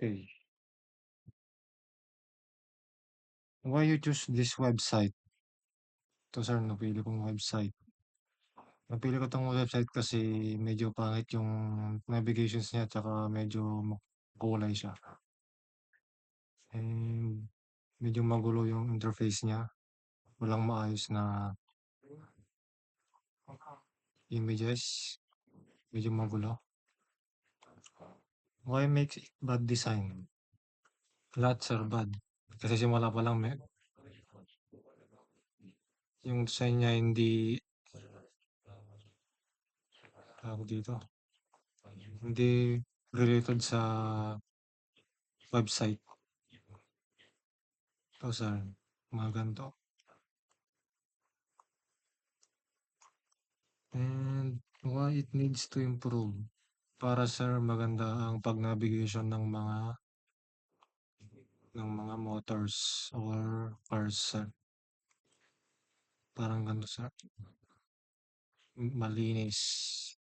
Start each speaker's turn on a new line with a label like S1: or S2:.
S1: Okay. Why you choose this website? To sir, napili kong website. Napili ko 'tong website kasi medyo pangit yung navigations niya tsaka medyo kulay siya. And medyo magulo yung interface niya. Walang maayos na images. Medyo magulo. Why makes it bad design? Lahat sir bad. Kasi simula pa lang yung design niya hindi tawag dito. Hindi related sa website. To sir, mga ganito. And why it needs to improve? Para sir maganda ang pag-navigation ng mga motors or cars sir. Parang ganito sir. Malinis.